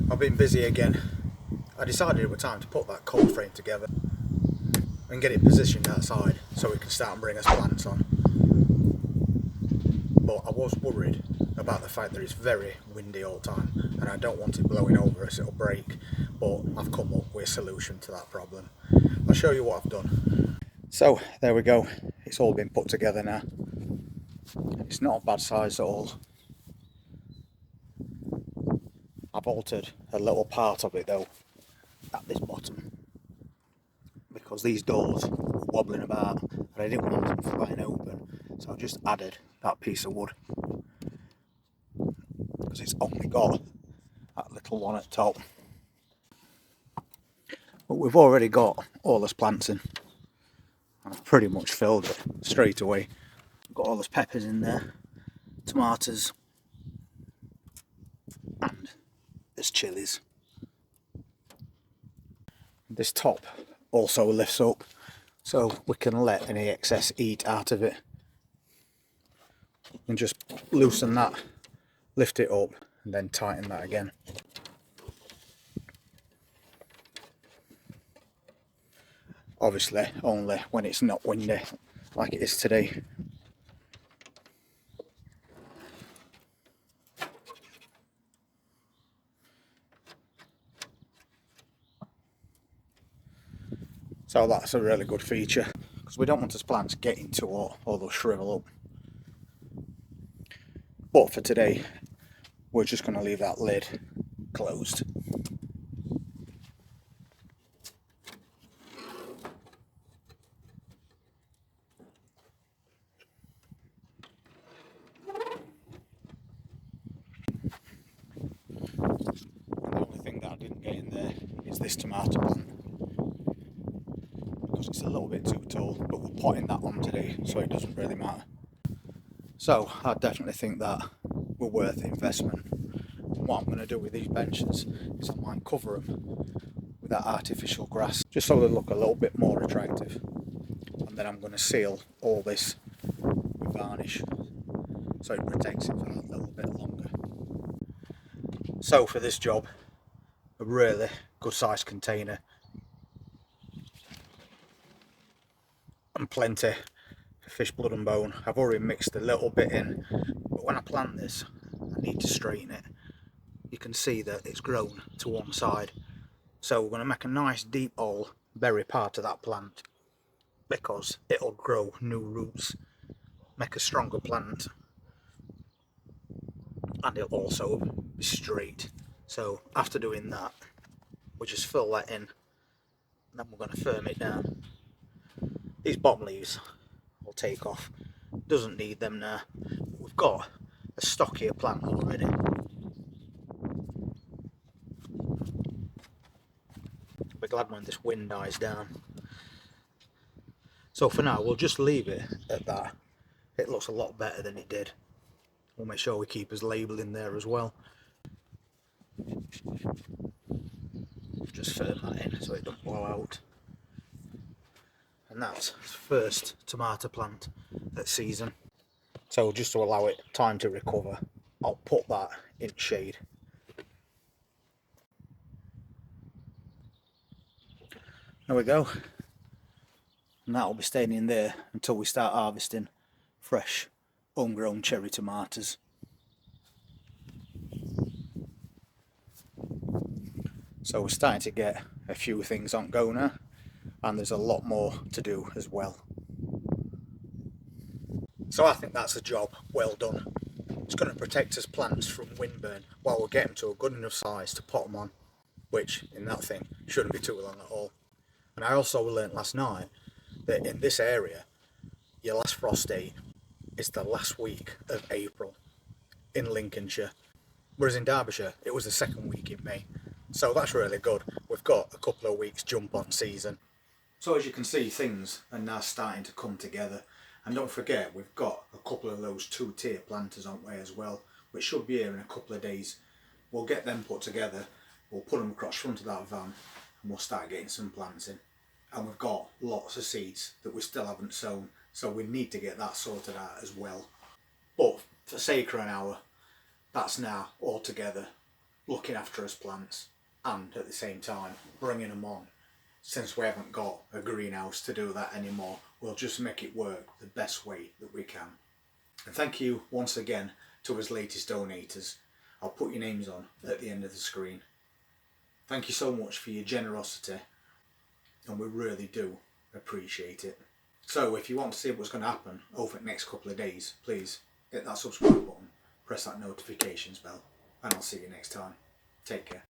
I've been busy again. I decided it was time to put that cold frame together and get it positioned outside so we can start and bring us plants on. But I was worried about the fact that it's very windy all the time and I don't want it blowing over us, it'll break. But I've come up with a solution to that problem. I'll show you what I've done. So there we go, it's all been put together now. It's not a bad size at all. I've altered a little part of it though at this bottom because these doors were wobbling about and I didn't want them flying open, so I just added that piece of wood because it's only got that little one at the top. But we've already got all this plants in. I've pretty much filled it straight away. Got all those peppers in there, tomatoes, and there's chilies. This top also lifts up so we can let any excess heat out of it and just loosen that, lift it up and then tighten that again. Obviously only when it's not windy like it is today. So that's a really good feature because we don't want those plants getting too hot or they'll shrivel up. But for today we're just going to leave that lid closed. And the only thing that I didn't get in there is this tomato plant because it's a little bit too tall, but we're potting that on today so it doesn't really matter. So I definitely think that we're worth the investment. And what I'm going to do with these benches is I might cover them with that artificial grass just so they look a little bit more attractive, and then I'm going to seal all this with varnish so it protects it for a little bit longer. So for this job, a really good sized container and plenty for fish, blood and bone. I've already mixed a little bit in, but when I plant this I need to straighten it. You can see that it's grown to one side, so we're going to make a nice deep hole, bury part of that plant because it'll grow new roots, make a stronger plant, and it'll also be straight. So after doing that we just fill that in and then we're going to firm it down. These bottom leaves will take off, doesn't need them now. We've got a stockier plant already. I'll be glad when this wind dies down. So for now we'll just leave it at that. It looks a lot better than it did. We'll make sure we keep his label in there as well. Just firm that in so it doesn't blow out. And that's the first tomato plant at season. So just to allow it time to recover, I'll put that in shade. There we go. And that'll be staying in there until we start harvesting fresh, homegrown cherry tomatoes. So we're starting to get a few things on go now, and there's a lot more to do as well. So I think that's a job well done. It's going to protect us plants from windburn while we get them to a good enough size to pot them on, which in that thing shouldn't be too long at all. And I also learnt last night that in this area your last frost date is the last week of April in Lincolnshire, whereas in Derbyshire it was the second week in May. So that's really good. We've got a couple of weeks jump on season. So as you can see, things are now starting to come together. And don't forget, we've got a couple of those 2-tier planters on way as well, which should be here in a couple of days. We'll get them put together, we'll put them across front of that van, and we'll start getting some plants in. And we've got lots of seeds that we still haven't sown, so we need to get that sorted out as well. But for sake of an hour, that's now all together looking after his plants and at the same time bringing them on. Since we haven't got a greenhouse to do that anymore, we'll just make it work the best way that we can. And thank you once again to his latest donators. I'll put your names on at the end of the screen. Thank you so much for your generosity, and we really do appreciate it. So if you want to see what's going to happen over the next couple of days, please hit that subscribe button, press that notifications bell, and I'll see you next time. Take care.